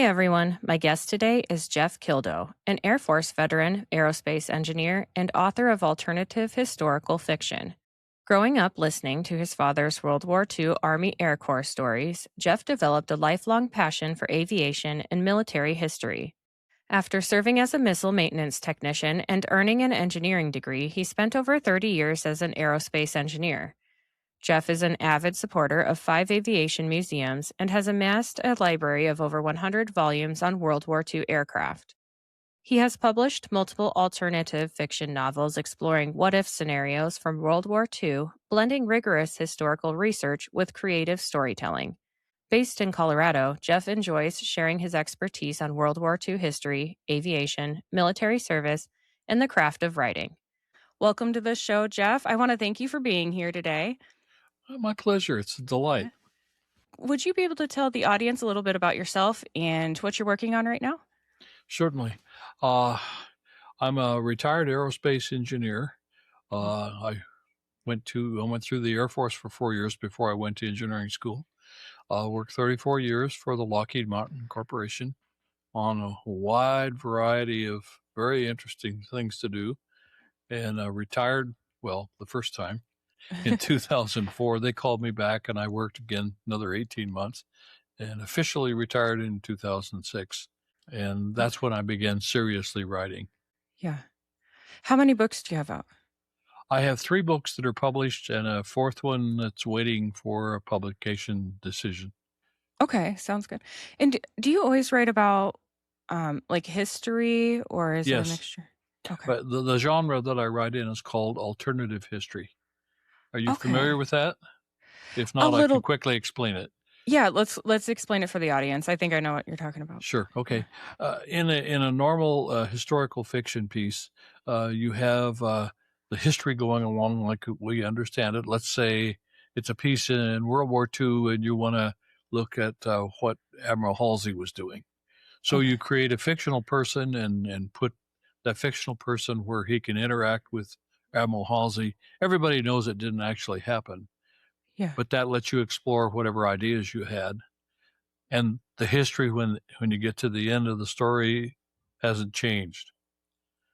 Hey everyone, my guest today is Jeff Kildow, an Air Force veteran, aerospace engineer, and author of alternative historical fiction. Growing up listening to his father's World War II Army Air Corps stories, Jeff developed a lifelong passion for aviation and military history. After serving as a missile maintenance technician and earning an engineering degree, he spent over 30 years as an aerospace engineer. Jeff is an avid supporter of 5 aviation museums and has amassed a library of over 100 volumes on World War II aircraft. He has published multiple alternative fiction novels exploring what if scenarios from World War II, blending rigorous historical research with creative storytelling. Based in Colorado, Jeff enjoys sharing his expertise on World War II history, aviation, military service, and the craft of writing. Welcome to the show, Jeff. I want to thank you for being here today. My pleasure. It's a delight. Would you be able to tell the audience a little bit about yourself and what you're working on right now? Certainly. I'm a retired aerospace engineer. I went through the Air Force for 4 years before I went to engineering school. Worked 34 years for the Lockheed Martin Corporation on a wide variety of very interesting things to do, and retired, the first time in 2004. They called me back and I worked again another 18 months and officially retired in 2006. And that's when I began seriously writing. Yeah. How many books do you have out? I have 3 books that are published and a 4th one that's waiting for a publication decision. Okay, sounds good. And do you always write about like history, or is it a Yes. mixture? Okay. But the genre that I write in is called alternative history. Are you familiar Okay. with that? If A not, I can little. quickly explain it. Yeah, let's explain it for the audience. I think I know what you're talking about. Sure. Okay. In a normal historical fiction piece, you have the history going along like we understand it. Let's say it's a piece in World War II, and you want to look at what Admiral Halsey was doing. So you create a fictional person and put that fictional person where he can interact with Admiral Halsey. Everybody knows it didn't actually happen. Yeah. But that lets you explore whatever ideas you had. And the history, when you get to the end of the story, hasn't changed.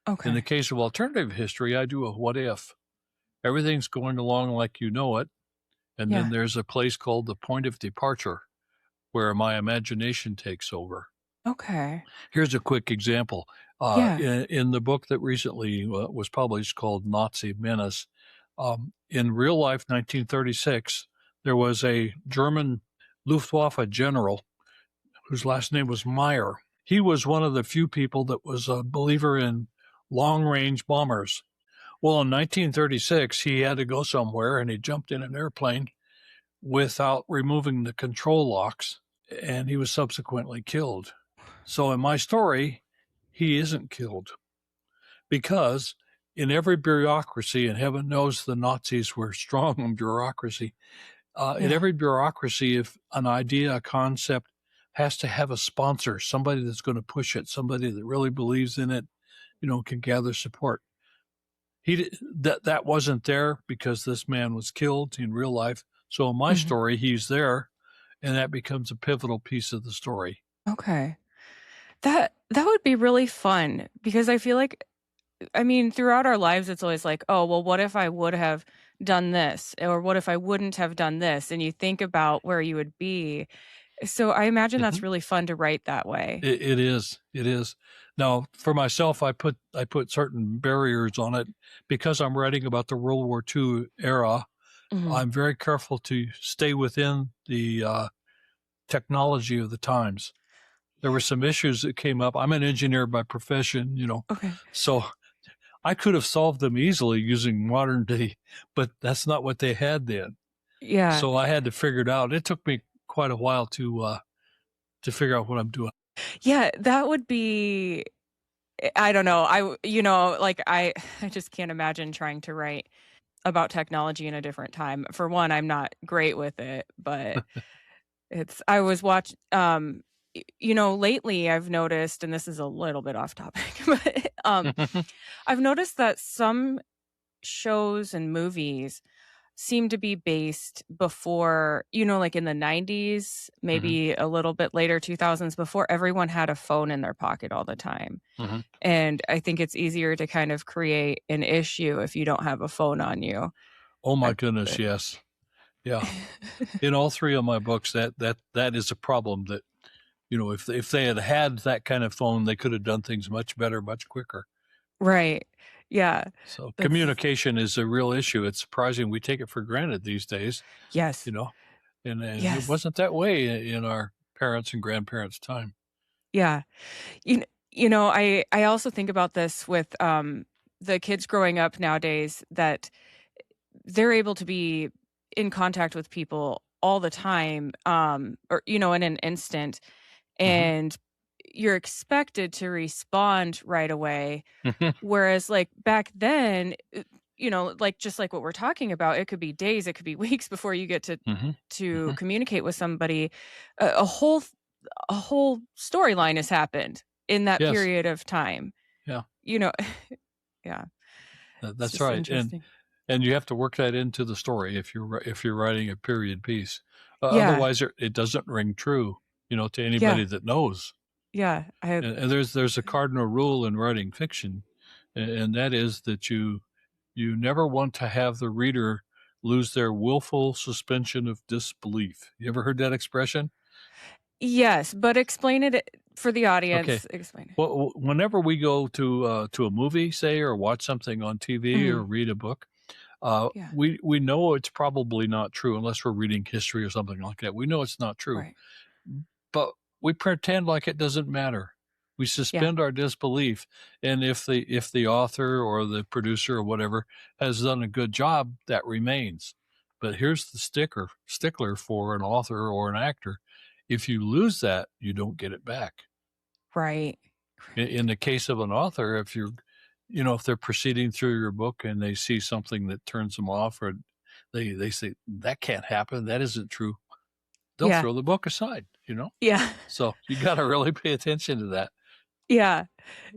Okay. In the case of alternative history, I do a what if. Everything's going along like you know it. And then there's a place called the point of departure where my imagination takes over. Okay. Here's a quick example. In the book that recently was published called Nazi Menace, in real life, 1936, there was a German Luftwaffe general whose last name was Meyer. He was one of the few people that was a believer in long-range bombers. Well, in 1936, he had to go somewhere, and he jumped in an airplane without removing the control locks, and he was subsequently killed. So in my story, he isn't killed because in every bureaucracy, and heaven knows the Nazis were strong on bureaucracy, in every bureaucracy, if an idea, a concept has to have a sponsor, somebody that's going to push it, somebody that really believes in it, can gather support. That wasn't there because this man was killed in real life. So in my story, he's there, and that becomes a pivotal piece of the story. Okay. That would be really fun because I feel like, throughout our lives, it's always like, oh, well, what if I would have done this? Or what if I wouldn't have done this? And you think about where you would be. So I imagine that's really fun to write that way. It is. It is. Now, for myself, I put certain barriers on it because I'm writing about the World War II era. I'm very careful to stay within the technology of the times. There were some issues that came up. I'm an engineer by profession, Okay. So I could have solved them easily using modern day, but that's not what they had then. Yeah. So I had to figure it out. It took me quite a while to figure out what I'm doing. Yeah, that would be, I don't know. I just can't imagine trying to write about technology in a different time. For one, I'm not great with it, but I was watching, lately I've noticed, and this is a little bit off topic, but I've noticed that some shows and movies seem to be based before, like in the 90s, Mhm. maybe a little bit later 2000s, before everyone had a phone in their pocket all the time. Mhm. And I think it's easier to kind of create an issue if you don't have a phone on you. Oh my Uh, goodness, but yes. Yeah. In all 3 of my books, that is a problem that, if they had had that kind of phone, they could have done things much better, much quicker. Right. Yeah. So That's communication is a real issue. It's surprising we take it for granted these days, yes. you know, and it Yes. wasn't that way in our parents' and grandparents' time. Yeah. I also think about this with, the kids growing up nowadays, that they're able to be in contact with people all the time, or, in an instant, Mhm. and you're expected to respond right away. Whereas, like, back then, like, just like what we're talking about, it could be days, it could be weeks before you get to Mhm. Mhm. communicate with somebody. A whole storyline has happened in that Yes. period of time. Yeah. You know yeah, it's That's just right. And interesting. and you have to work that into the story if you're writing a period piece. Yeah, Otherwise, it doesn't ring true, to yeah, anybody that knows. yeah, And there's a cardinal rule in writing fiction, and that is that you never want to have the reader lose their willful suspension of disbelief. You ever heard that expression? yes, but explain it for the Okay. audience, explain it. Well, whenever we go to a movie, say, or watch something on TV or Mhm, read a book, yeah, we know it's probably not true unless we're reading history or something like that. We know it's not true, right, but we pretend like it doesn't matter. We yeah, suspend our disbelief, and if the author or the producer or whatever has done a good job, that remains. But here's the stickler for an author or an actor: if you lose that, you don't get it back. right, In right, the case of an author, if they're proceeding through your book and they see something that turns them off, or they say that can't happen, that isn't true, they'll yeah, throw the book aside. yeah, So you got to really pay attention to that. yeah.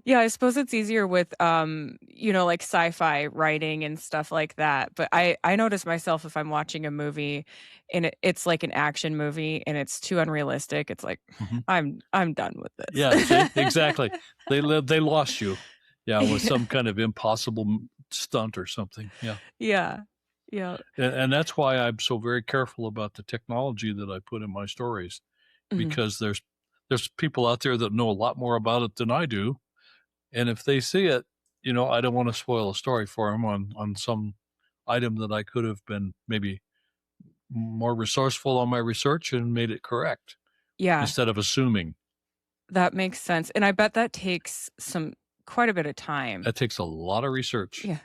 Yeah, I suppose it's easier with, like sci-fi writing and stuff like that. But I notice myself if I'm watching a movie and it's like an action movie and it's too unrealistic, it's like Mhm. I'm done with Yeah, see, this. exactly. They lost you. Yeah, with some kind of impossible stunt or something. Yeah. Yeah. Yeah. And that's why I'm so very careful about the technology that I put in my stories, Mhm. because there's people out there that know a lot more about it than I do. And if they see it, I don't want to spoil a story for them on some item that I could have been maybe more resourceful on my research and made it correct Yeah, instead of assuming. that makes sense. And I bet that takes quite a bit of time. That takes a lot of research. Yeah.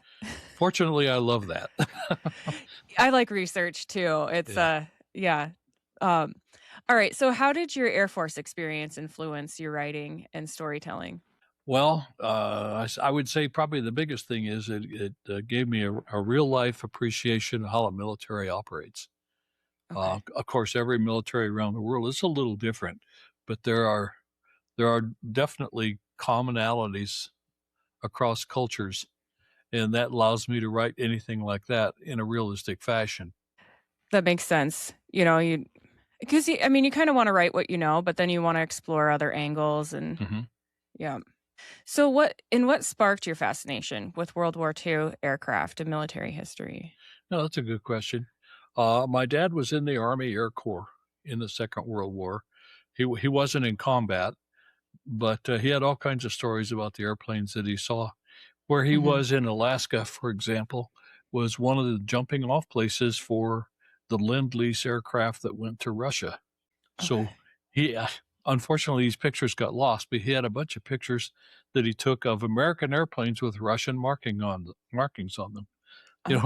Fortunately, I love that. I like research too. It's Yeah. yeah. Um all right. So how did your Air Force experience influence your writing and storytelling? Well, I would say probably the biggest thing is it gave me a real life appreciation of how the military operates. Okay. Of course, every military around the world is a little different, but there are definitely commonalities across cultures, and that allows me to write anything like that in a realistic fashion. That makes sense. You because I mean, you kind of want to write what you know, but then you want to explore other angles and Mhm. yeah. So what sparked your fascination with World War II aircraft and military history? No, that's a good question. My dad was in the Army Air Corps in the Second World War. He wasn't in combat, but he had all kinds of stories about the airplanes that he saw. Where he Mhm. was in Alaska, for example, was one of the jumping off places for the Lend-Lease aircraft that went to Russia. Okay. So he, unfortunately, these pictures got lost, but he had a bunch of pictures that he took of American airplanes with Russian markings on them. Oh,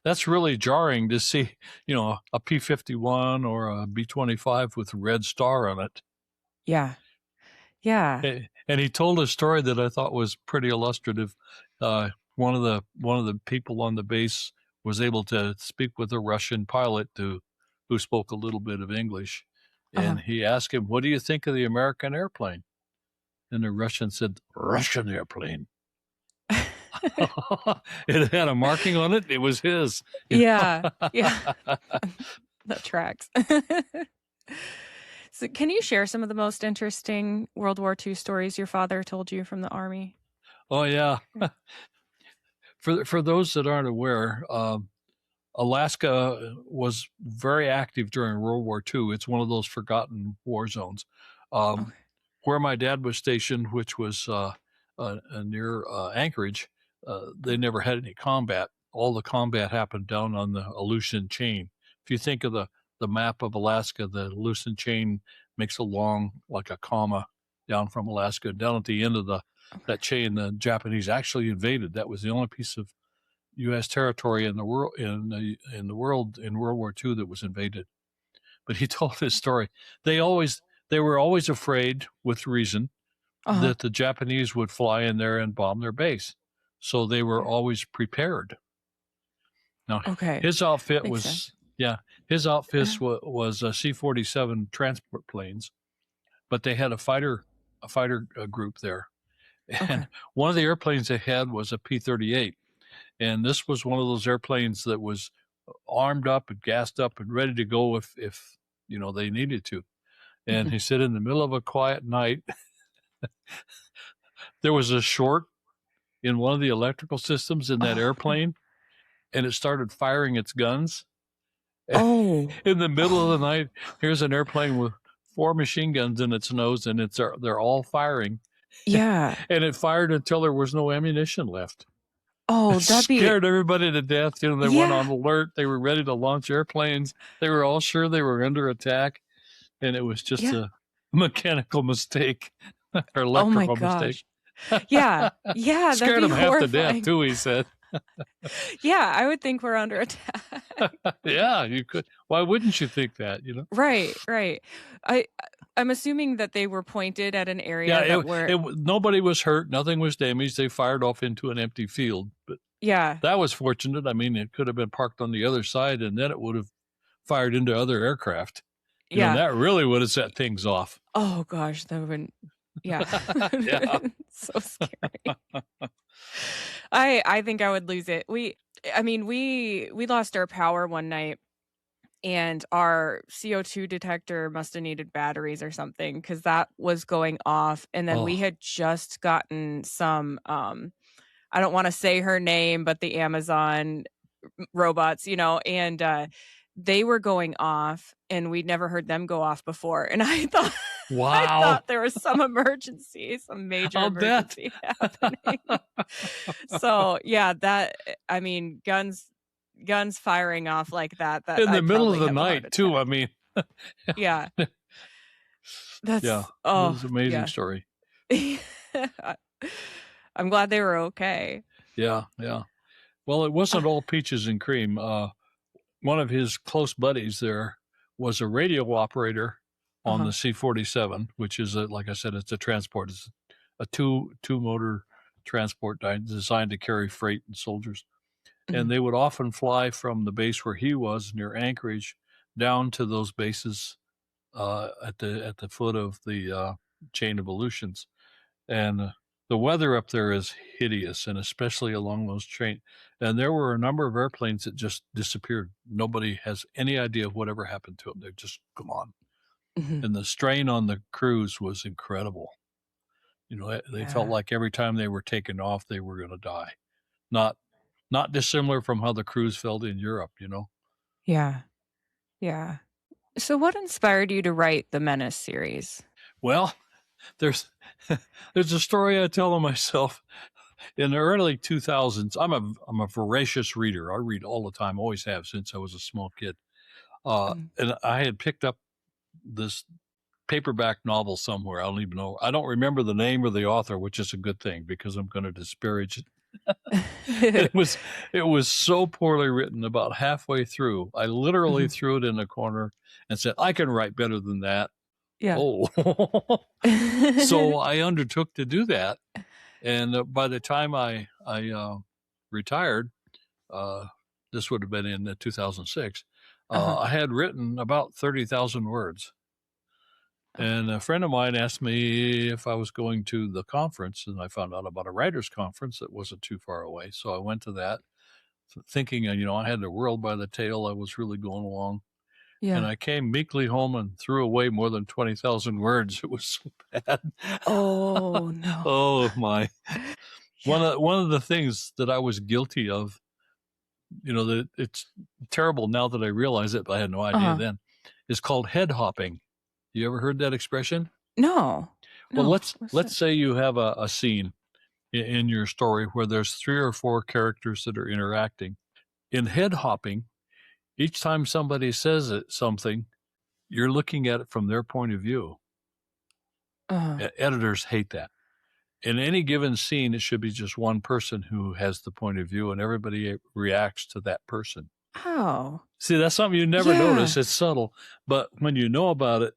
That's really jarring to see, a P-51 or a B-25 with a red star on it. yeah. Yeah. And he told a story that I thought was pretty illustrative. One of the people on the base was able to speak with a Russian pilot who spoke a little bit of English, Uh-huh. and he asked him, "What do you think of the American airplane?" And the Russian said, "Russian airplane." It had a marking on it. It was his. Yeah. Yeah. That tracks. So can you share some of the most interesting World War II stories your father told you from the Army? Oh, yeah. For those that aren't aware, Alaska was very active during World War II. It's one of those forgotten war zones. Okay. Where my dad was stationed, which was near Anchorage, they never had any combat. All the combat happened down on the Aleutian chain. If you think of the map of Alaska, the Aleutian chain makes a long, like a comma, down from Alaska. Down at the end of that chain, the Japanese actually invaded. That was the only piece of U.S. territory in the world in World War II that was invaded. But he told his story. They were always afraid, with reason, that the Japanese would fly in there and bomb their base. So they were always prepared. Now, his outfit Makes was sense. his outfit was C-47 transport planes, but they had a fighter group there, and one of the airplanes they had was a P-38, and this was one of those airplanes that was armed up and gassed up and ready to go if they needed to. And he said in the middle of a quiet night, there was a short in one of the electrical systems in that airplane, and it started firing its guns. In the middle of the night, here's an airplane with 4 machine guns in its nose, and they're all firing. Yeah. And it fired until there was no ammunition left. Oh, It scared everybody to death. They went on alert. They were ready to launch airplanes. They were all sure they were under attack, and it was just a mechanical mistake or electrical mistake. Yeah. Scared them half to death too, he said. Yeah, I would think we're under attack. Yeah, you could. Why wouldn't you think that, Right. I'm assuming that they were pointed at an area nobody was hurt, nothing was damaged. They fired off into an empty field, but that was fortunate. I mean, it could have been parked on the other side, and then it would have fired into other aircraft. That really would have set things off. Oh gosh, that would have been, yeah. So scary. I think I would lose it. We lost our power one night, and our CO2 detector must have needed batteries or something, because that was going off. And then we had just gotten some, I don't want to say her name, but the Amazon robots, and they were going off, and we'd never heard them go off before. And I thought, wow, I thought there was some emergency, some major emergency happening. So yeah, guns firing off like that in the middle of the night too. I mean, yeah, that's it was an amazing story. I'm glad they were okay. Yeah. Well, it wasn't all peaches and cream. One of his close buddies there was a radio operator on the C-47, which is like I said, it's a transport. It's a two motor transport designed to carry freight and soldiers. And they would often fly from the base where he was near Anchorage down to those bases at the foot of the chain of Aleutians. And the weather up there is hideous, and especially along those trains. And there were a number of airplanes that just disappeared. Nobody has any idea whatever happened to them. They're just gone. And the strain on the crews was incredible. They felt like every time they were taken off, they were going to die. Not dissimilar from how the crews felt in Europe, Yeah. So what inspired you to write the Menace series? Well, there's a story I tell of myself. In the early 2000s, I'm a voracious reader. I read all the time, always have since I was a small kid. And I had picked up this paperback novel somewhere. I don't even know. I don't remember the name of the author, which is a good thing because I'm going to disparage it. It was so poorly written. About halfway through, I literally threw it in a corner and said, I can write better than that. Yeah. Oh. So I undertook to do that. And by the time I retired, this would have been in 2006, I had written about 30,000 words. And a friend of mine asked me if I was going to the conference, and I found out about a writers' conference that wasn't too far away. So I went to that, thinking, I had the world by the tail. I was really going along. Yeah. And I came meekly home and threw away more than 20,000 words. It was so bad. Oh, no. Oh, my. Yeah. One of the things that I was guilty of, that it's terrible now that I realize it, but I had no idea then, is called head hopping. You ever heard that expression? No. Well, No. let's say you have a scene in your story where there's 3 or 4 characters that are interacting. In head hopping, each time somebody says something, you're looking at it from their point of view. Editors hate that. In any given scene, it should be just one person who has the point of view, and everybody reacts to that person. Oh. See, that's something you never notice. It's subtle, but when you know about it,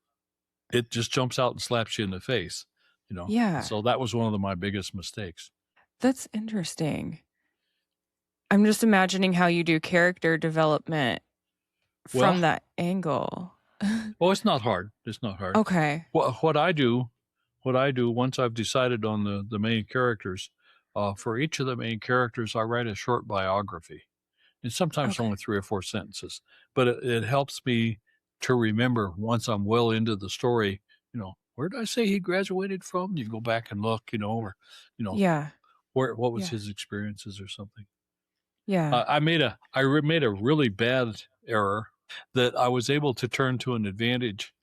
it just jumps out and slaps you in the face. Yeah. So that was one of my biggest mistakes. That's interesting. I'm just imagining how you do character development from that angle. Oh, it's not hard. It's not hard. Okay. What I do once I've decided on the main characters, for each of the main characters, I write a short biography, and sometimes only 3 or 4 sentences. But it helps me to remember once I'm well into the story. Where did I say he graduated from? You go back and look, or what was his experiences or something. Yeah. I made a really bad error that I was able to turn to an advantage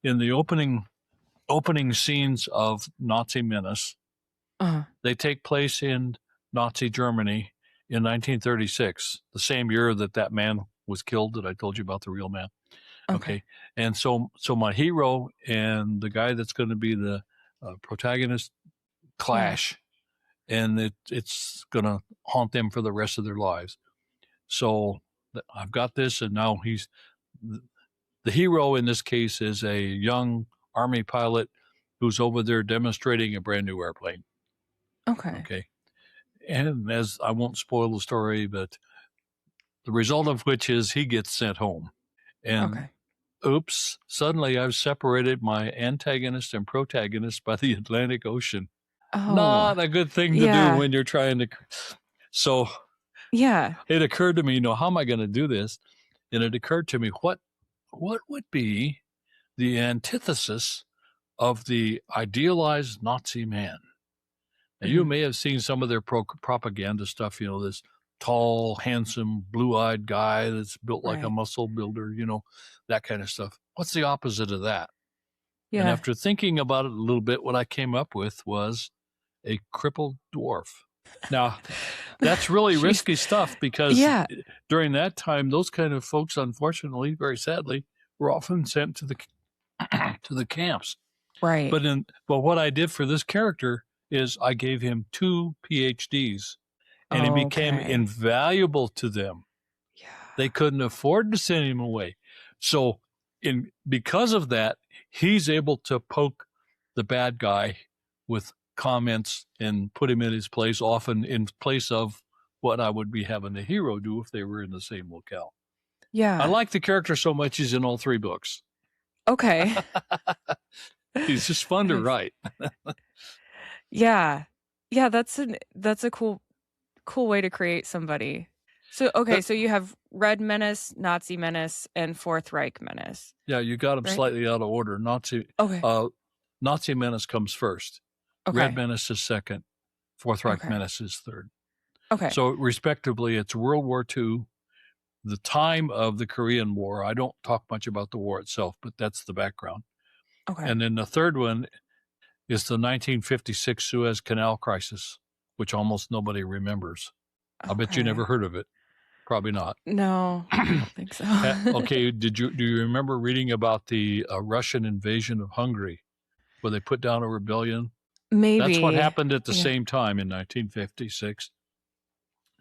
in the opening scenes of Nazi Menace. They take place in Nazi Germany in 1936, the same year that man was killed that I told you about, the real man. Okay. And so my hero and the guy that's going to be the protagonist clash, and it's going to haunt them for the rest of their lives. So I've got this, and now the hero in this case is a young Army pilot who's over there demonstrating a brand new airplane. Okay. And as I won't spoil the story, but the result of which is he gets sent home. And oops, suddenly I've separated my antagonist and protagonist by the Atlantic Ocean. Oh. Not a good thing to do when you're trying to. So it occurred to me, how am I going to do this? And it occurred to me, what would be the antithesis of the idealized Nazi man? Now, you may have seen some of their propaganda stuff, this tall, handsome, blue-eyed guy that's built like a muscle builder, that kind of stuff. What's the opposite of that? And after thinking about it a little bit, what I came up with was a crippled dwarf. Now, that's really risky stuff because during that time, those kind of folks, unfortunately, very sadly, were often sent to the camps. Right. But what I did for this character is I gave him 2 PhDs, and he became invaluable to them. Yeah. They couldn't afford to send him away. So because of that, he's able to poke the bad guy with comments and put him in his place, often in place of what I would be having the hero do if they were in the same locale. Yeah. I like the character so much he's in all 3 books. Okay. He's just fun to write. Yeah. That's a cool way to create somebody. So so you have Red Menace, Nazi Menace, and Fourth Reich Menace. Yeah, you got them slightly out of order. Nazi Menace comes first. Red Menace is second. Fourth Reich Menace is third. So respectively, it's World War II, the time of the Korean War. I don't talk much about the war itself, but that's the background. And then the third one is the 1956 Suez Canal crisis, which almost nobody remembers. I bet you never heard of it. Probably not. No, I don't think so. Okay, do you remember reading about the Russian invasion of Hungary, where they put down a rebellion? Maybe. That's what happened at the same time in 1956.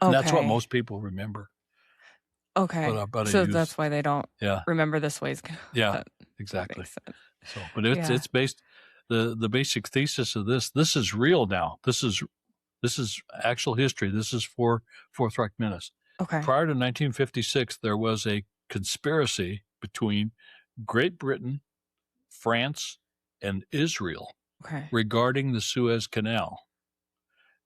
And that's what most people remember. But so that's why they don't remember this ways. Yeah, exactly. So, but it's based, the basic thesis of this is real now. This is actual history. This is for Fourth Reich Menace. Prior to 1956, there was a conspiracy between Great Britain, France and Israel Okay. regarding the Suez Canal,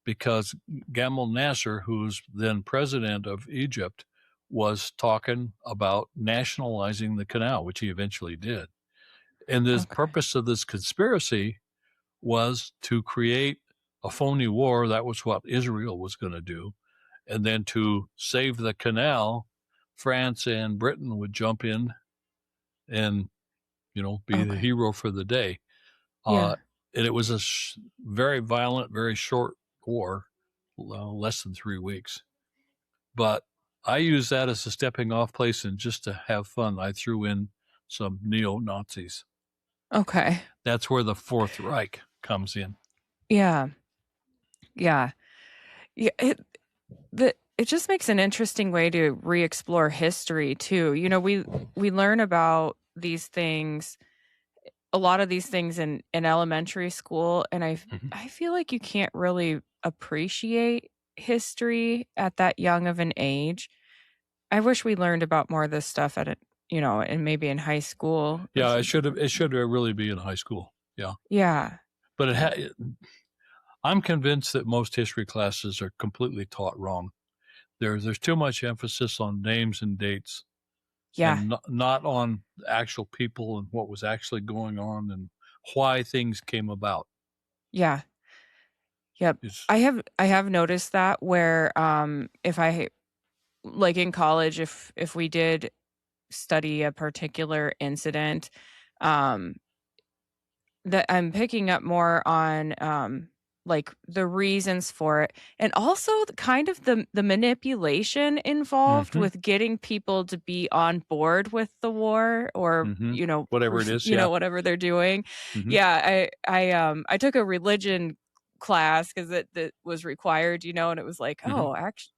because Gamal Nasser, who's then president of Egypt, was talking about nationalizing the canal, which he eventually did. And the Okay. purpose of this conspiracy was to create a phony war. That was what Israel was going to do. And then to save the canal, France and Britain would jump in and, be the Okay. hero for the day. Yeah. And it was a very violent, very short war, less than 3 weeks. But I use that as a stepping off place, and just to have fun, I threw in some neo-Nazis. Okay. That's where the Fourth Reich comes in. Yeah. Yeah. Yeah. It just makes an interesting way to re-explore history too. We learn about these things, a lot of these things in elementary school, and Mhm. I feel like you can't really appreciate history at that young of an age. I wish we learned about more of this stuff and maybe in high school. Yeah, it should really be in high school. Yeah. Yeah. But I'm convinced that most history classes are completely taught wrong. There's too much emphasis on names and dates, Yeah. and not on actual people and what was actually going on and why things came about. Yeah. Yep. It's I have noticed that where if I like in college, if we did study a particular incident, um that I'm picking up more on like the reasons for it, and also kind of the manipulation involved mm-hmm, with getting people to be on board with the war, or mm-hmm. Whatever it is, yeah. whatever they're doing. Mm-hmm, Yeah, I took a religion class because that was required, and it was like, mm-hmm. oh, actually,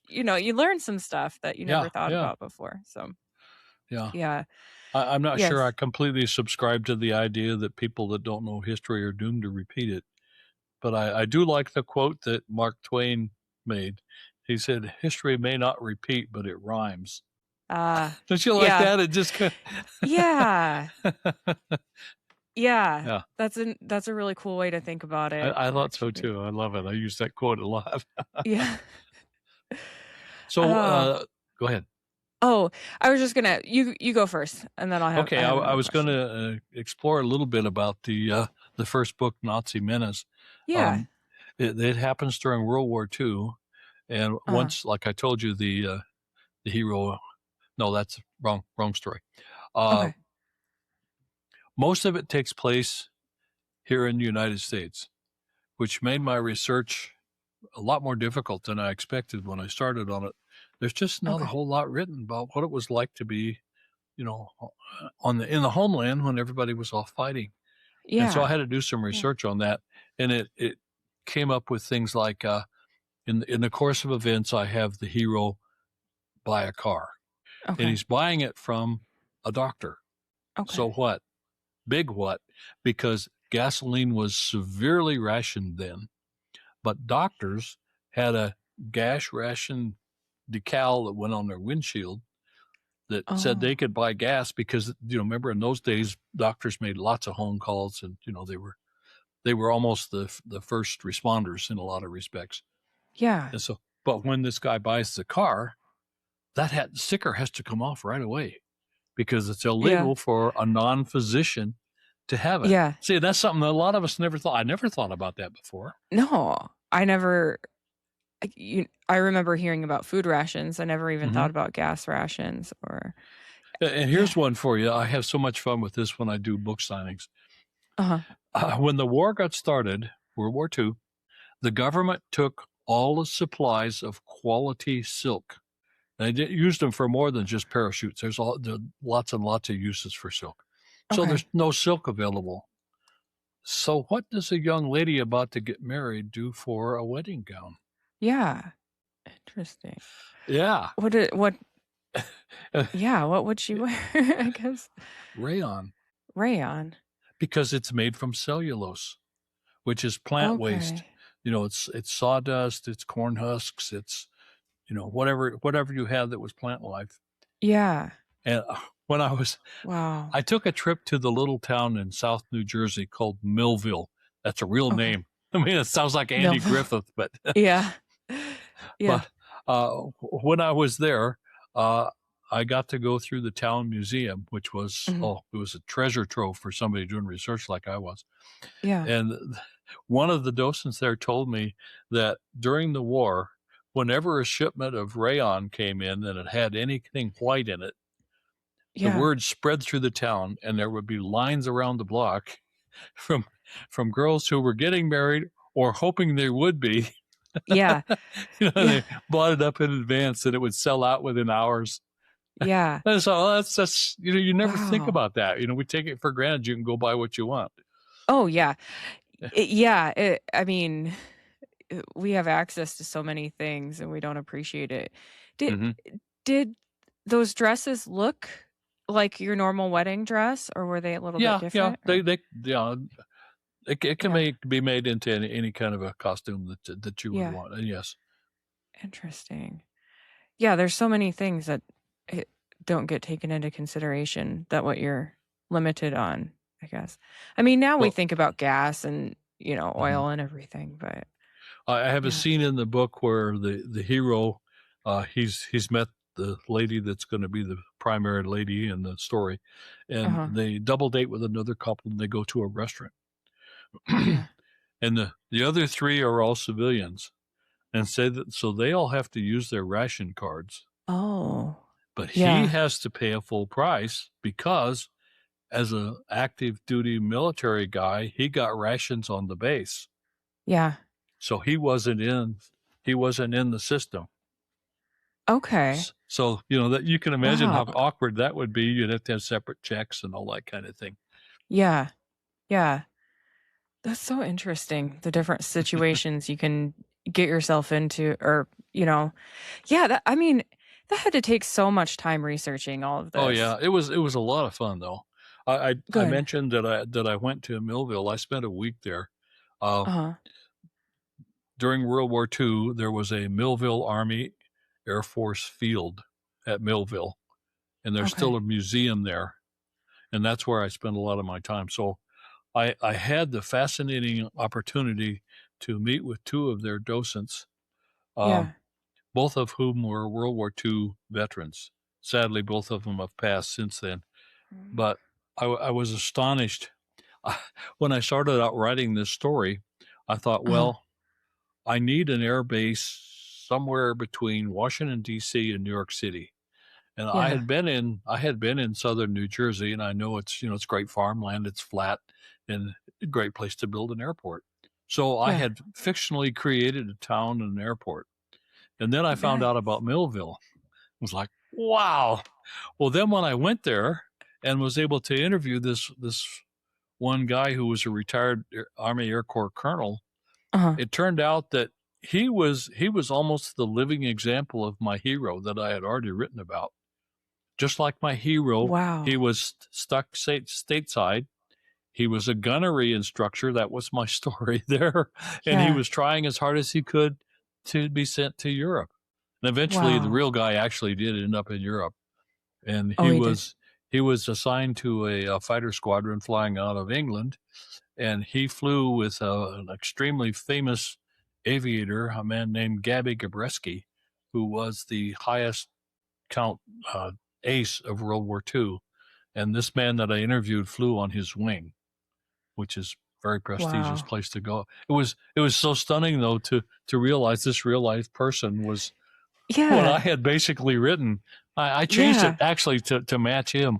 you learn some stuff that you Yeah, never thought yeah, about before. So yeah. yeah. I'm not sure I Yes. completely subscribe to the idea that people that don't know history are doomed to repeat it. But I do like the quote that Mark Twain made. He said, "History may not repeat, but it rhymes." Don't you like Yeah. that? It just kind Yeah. of Yeah. yeah. That's a really cool way to think about it, I thought so actually. too. I love it. I use that quote a lot. Yeah. So Oh. go ahead. Oh, I was just gonna you go first, and then Okay, I have I another was going question. to explore a little bit about the first book, Nazi Menace. Yeah. Um, it happens during World War II, and Uh-huh. once, like I told you, the hero. No, that's wrong story. Uh, Okay. most of it takes place here in the United States, which made my research a lot more difficult than I expected when I started on it. There's just not a Okay. whole lot written about what it was like to be, in the homeland when everybody was off fighting. And so I Yeah. had to do some Yeah. research on that, and it came up with things like in the course of events, I have the hero buy a car, and Okay. he's buying it from a doctor. Okay. So what? Big what? Because gasoline was severely rationed then, but doctors had a gas ration decal that went on their windshield that said they Oh. could buy gas because, remember in those days doctors made lots of home calls, and they were almost the first responders in a lot of respects. Yeah. And so, but when this guy buys the car, that sticker has to come off right away because it's Yeah. illegal for a non-physician to have it. Yeah. See, that's something that a lot of us never thought. I never thought about that before. No. I never I remember hearing about food rations. I never even Mm-hmm. thought about gas rations or And yeah. here's one for you. I have so much fun with this when I do book signings. Uh-huh. When the war got started, World War II, the government took all the supplies of quality silk. They used them for more than just parachutes. There's lots and lots of uses for silk. So Okay. there's no silk available. So what does a young lady about to get married do for a wedding gown? Yeah. Interesting. Yeah. What yeah, what would she wear? I guess Rayon, rayon. because it's made from cellulose, which is plant waste. Okay. It's sawdust, it's corn husks, it's whatever you have that was plant life. Yeah. And when Wow. I took a trip to the little town in South New Jersey called Millville. That's a real Okay. name. I mean, it sounds like Andy Millville. Griffith, but Yeah. Yeah. but when I was there, uh, I got to go through the town museum, which was Mhm. it was a treasure trove for somebody doing research like I was. Yeah. And one of the docents there told me that during the war, whenever a shipment of rayon came in and it had anything white in it, the Yeah. word spread through the town, and there would be lines around the block from girls who were getting married or hoping they would be. Yeah. Yeah. They bought it up in advance, and it would sell out within hours. Yeah. And so that's you never think Wow. about that. We take it for granted you can go buy what you want. Oh, yeah. Yeah, I mean, we have access to so many things and we don't appreciate it. Did Hmm. did those dresses look like your normal wedding dress, or were they a little bit Yeah, yeah. different? They Or they yeah. It can yeah, be made into any kind of a costume that you would yeah, want. And yes, interesting. Yeah, there's so many things that eh, don't get taken into consideration that what you're limited on, I guess. I mean, now we well, think about gas and, mhm. oil and everything, but I have a yeah. scene in the book where the hero, he's met the lady that's going to be the primary lady in the story, and Uh-huh. they double date with another couple, and they go to a restaurant, Yeah. and the other three are all civilians, and say that so they all have to use their ration cards, Oh. but he Yeah. has to pay a full price because as a active duty military guy, he got rations on the base. Yeah. So he wasn't in the system. Okay. So, that you can imagine Wow. how awkward that would be. You'd have to have separate checks and all that kind of thing. Yeah. Yeah. That's so interesting, the different situations you can get yourself into or, yeah, I mean, that had to take so much time researching all of Oh this. yeah, it was a lot of fun though. I Good. mentioned that I went to Millville. I spent a week there. Uh, Uh-huh. During World War II, there was a Millville Army Air Force field at Millville, and there's still Okay. a museum there, and that's where I spent a lot of my time. So I had the fascinating opportunity to meet with two of their docents, Yeah. both of whom were World War II veterans. Sadly, both of them have passed since then. Mm. But I was astonished. When I started out writing this story, I thought, Uh-huh. well, I need an air base somewhere between Washington, D.C. and New York City. And Yeah. I had been in southern New Jersey, and I know it's great farmland, it's flat, and a great place to build an airport. So I Yeah. had fictionally created a town and an airport. And then I found out Nice. about Millville. I was like, wow. Well, then when I went there and was able to interview this one guy who was a retired Army Air Corps colonel, Uh-huh. it turned out that he was almost the living example of my hero that I had already written about. Just like my hero, he Wow. was stuck stateside. He was a gunnery instructor. That was my story there. And he Yeah. was trying as hard as he could to be sent to Europe. And eventually the Wow. real guy actually did end up in Europe. And Oh, he did. he was assigned to a fighter squadron flying out of England. And he flew with an extremely famous aviator, a man named Gabby Gabreski, who was the highest count ace of World War II. And this man that I interviewed flew on his wing, which is a very prestigious Wow. place to go. It was so stunning though to realize this real life person was what I Yeah. had basically written. I changed it Yeah. actually to match him,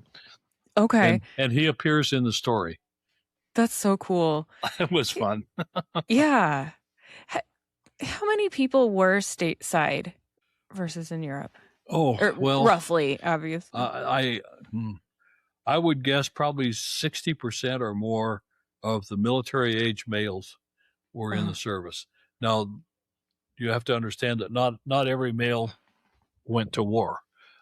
Okay. and he appears in the story. That's so cool. It was Y- fun. Yeah. H- How many people were stateside versus in Europe? Oh Or well, roughly, obviously. I I would guess probably 60% or more of the military age males were in Uh, the service. Now, you have to understand that not every male went to war.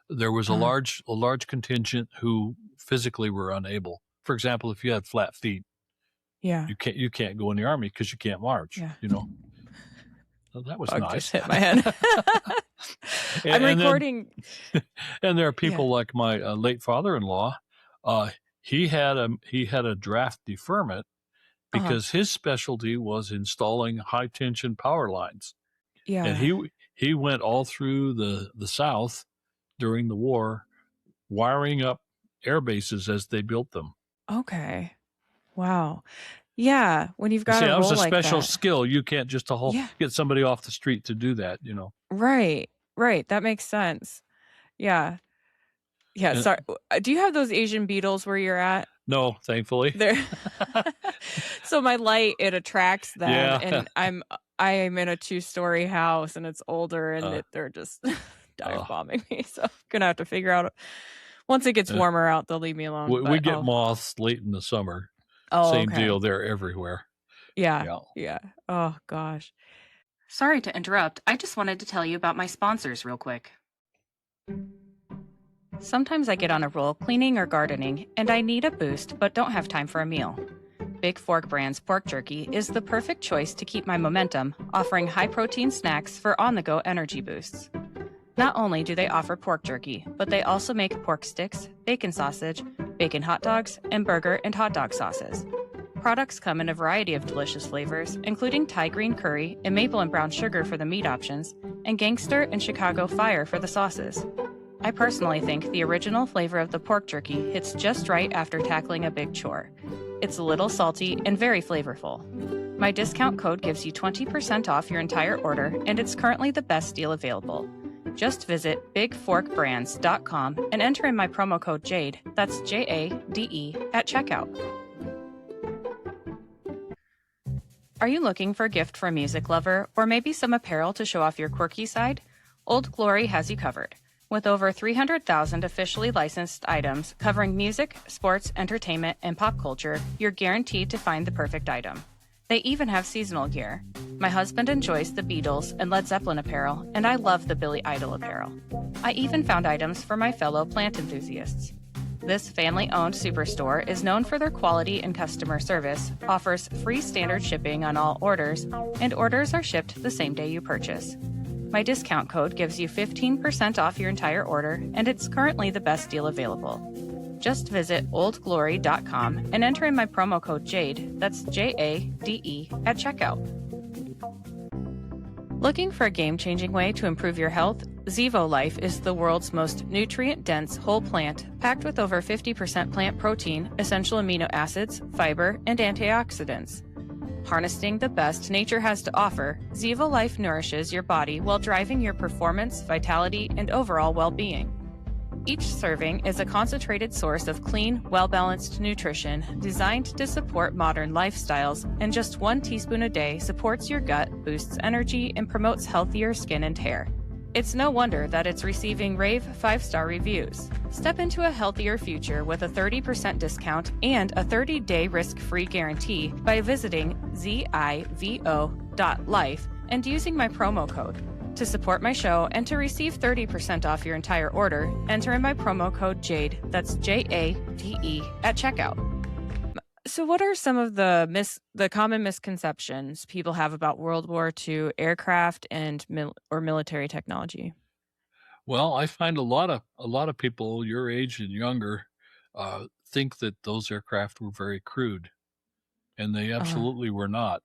There was a uh, large contingent who physically were unable. For example, if you had flat feet, yeah. you can't go in the army because you can't march. Yeah. that was Bug just nice. hit my head. I'm And then recording. and there are Yeah. people like my late father-in-law. He had a draft deferment Uh-huh. because his specialty was installing high tension power lines, and Yeah. he went all through the South during the war, wiring up air bases as they built them. Okay. Wow. Yeah, when you've And got see, a that was role a like special that. skill. You can't just Yeah. get somebody off the street to do that, you know. Right. Right, that makes sense. Yeah. Yeah, And, sorry. Do you have those Asian beetles where you're at? no, thankfully. There. So my light, it attracts them, Yeah. and I am in a two-story house, and it's older, and Uh, they're just dive uh, bombing me, so I'm gonna have to figure out once it gets uh, warmer out, they'll leave me alone, we but get moths late in the summer. oh, Same deal. okay. They're everywhere. Yeah, Yeah. yeah. Oh gosh. Sorry to interrupt. I just wanted to tell you about my sponsors real quick. Sometimes I get on a roll cleaning or gardening, and I need a boost but don't have time for a meal. Big Fork Brand's pork jerky is the perfect choice to keep my momentum, offering high-protein snacks for on-the-go energy boosts. Not only do they offer pork jerky, but they also make pork sticks, bacon sausage, bacon hot dogs, and burger and hot dog sauces. Products come in a variety of delicious flavors, including Thai green curry and maple and brown sugar for the meat options, and gangster and Chicago fire for the sauces. I personally think the original flavor of the pork jerky hits just right after tackling a big chore. It's a little salty and very flavorful. My discount code gives you 20% off your entire order, and it's currently the best deal available. Just visit bigforkbrands.com and enter in my promo code JADE, that's JADE, at checkout. Are you looking for a gift for a music lover, or maybe some apparel to show off your quirky side? Old Glory has you covered. With over 300,000 officially licensed items covering music, sports, entertainment, and pop culture, you're guaranteed to find the perfect item. They even have seasonal gear. My husband enjoys the Beatles and Led Zeppelin apparel, and I love the Billy Idol apparel. I even found items for my fellow plant enthusiasts. This family-owned superstore is known for their quality and customer service, offers free standard shipping on all orders, and orders are shipped the same day you purchase. My discount code gives you 15% off your entire order, and it's currently the best deal available. Just visit oldglory.com and enter in my promo code JADE, that's JADE, at checkout. Looking for a game-changing way to improve your health? Zevo Life is the world's most nutrient-dense whole plant, packed with over 50% plant protein, essential amino acids, fiber, and antioxidants. Harnessing the best nature has to offer, Zevo Life nourishes your body while driving your performance, vitality, and overall well-being. Each serving is a concentrated source of clean, well-balanced nutrition designed to support modern lifestyles, and just 1 teaspoon a day supports your gut, boosts energy, and promotes healthier skin and hair. It's no wonder that it's receiving rave 5-star reviews. Step into a healthier future with a 30% discount and a 30-day risk-free guarantee by visiting zivo.life and using my promo code. To support my show and to receive 30% off your entire order, enter in my promo code JADE, that's JADE, at checkout. So what are some of the common misconceptions people have about World War II aircraft and military technology? Well, I find a lot of people your age and younger think that those aircraft were very crude, and they absolutely were not.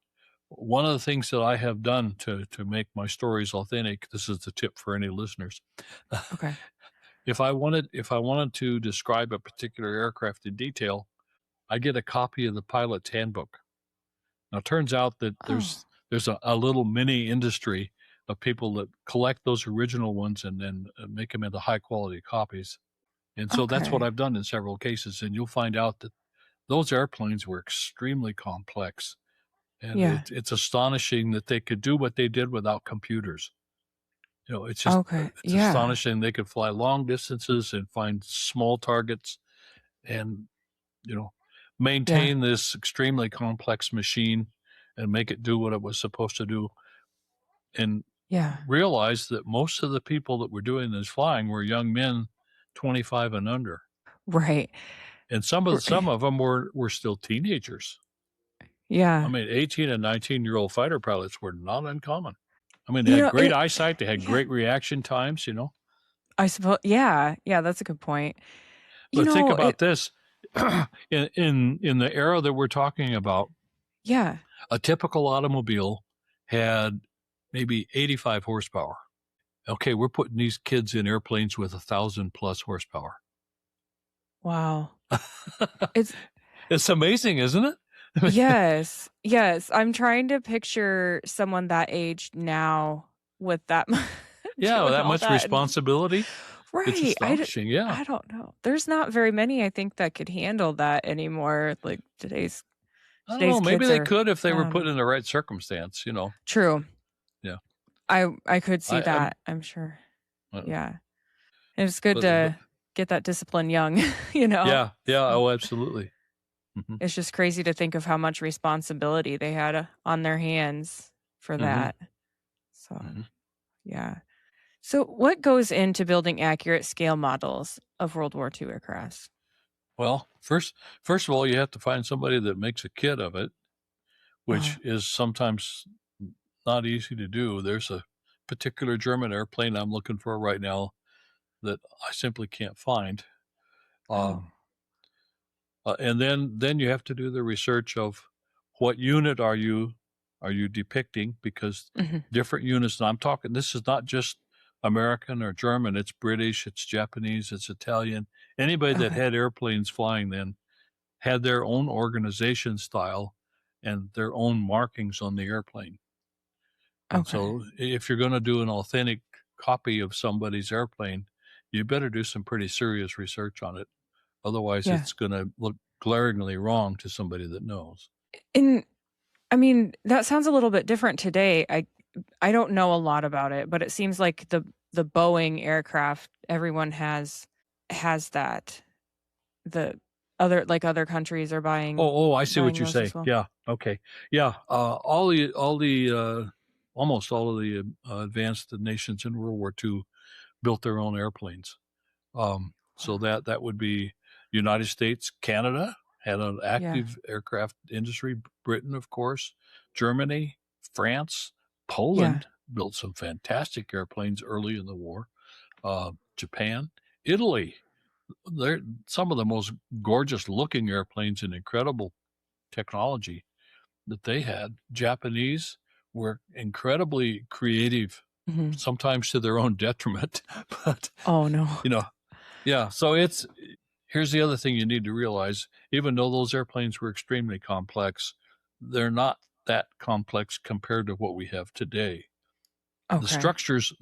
One of the things that I have done to make my stories authentic, this is the tip for any listeners. Okay. If I wanted to describe a particular aircraft in detail, I get a copy of the pilot's handbook. Now, it turns out that there's a little mini industry of people that collect those original ones and then make them into high quality copies. And so that's what Okay. I've done in several cases. And you'll find out that those airplanes were extremely complex. And Yeah. it's astonishing that they could do what they did without computers. You know, Okay. it's Yeah. astonishing they could fly long distances and find small targets and, you know, Yeah. maintain this extremely complex machine and make it do what it was supposed to do. And Yeah. realize that most of the people that were doing this flying were young men, 25 and under. Right. And some of them were still teenagers. I Yeah. mean, 18 and 19-year-old fighter pilots were not uncommon. I mean, they You had know, great eyesight. They had yeah, great reaction times, I suppose, yeah, yeah, that's a good point. You But think know, about this. in the era that we're talking about, yeah, a typical automobile had maybe 85 horsepower. Okay, we're putting these kids in airplanes with 1,000+ horsepower. wow. It's It's amazing, isn't it? Yes, yes. I'm trying to picture someone that age now with that Yeah, doing that all much that, and responsibility. It's right. astonishing. Yeah. I don't know. There's not very many I think that could handle that anymore. Like I don't know. today's Maybe kids they are, could if they I were don't put know. in the right circumstance. True. Yeah. I could see I'm, that, I'm sure. uh, Yeah. It's good but to get that discipline young, you know? yeah, yeah. So Oh, absolutely. Hmm. it's just crazy to think of how much responsibility they had on their hands for Hmm. that. So, Hmm. yeah. So, what goes into building accurate scale models of World War II aircrafts? Well, first of all, you have to find somebody that makes a kit of it, Uh, which is sometimes not easy to do. There's a particular German airplane I'm looking for right now that I simply can't find. oh, Um, and then you have to do the research of what unit are you depicting, because mhm, different units. And I'm talking. This is not just American or German. It's British. It's Japanese. It's Italian. Anybody that okay, had airplanes flying then had their own organization style and their own markings on the airplane. And okay, so, if you're going to do an authentic copy of somebody's airplane, you better do some pretty serious research on it. Otherwise, yeah. it's going to look glaringly wrong to somebody that knows. And I mean, that sounds a little bit different today. I don't know a lot about it, but it seems like the Boeing aircraft, everyone has that. The other countries are Oh, I see what buying you those say. as well. Yeah. Okay. Yeah. Almost all of the advanced nations in World War II built their own airplanes. So Wow. that would be United States, Canada had an Yeah. active aircraft industry. Britain, of course, Germany, France, Yeah. Poland built some fantastic airplanes early in the war. Japan, Italy, they're some of the most gorgeous looking airplanes and incredible technology that they had. Japanese were incredibly creative, Mhm. sometimes to their own detriment, but Oh, no. you know, yeah. So here's the other thing you need to realize: even though those airplanes were extremely complex, they're not that complex compared to what we have today. The Okay.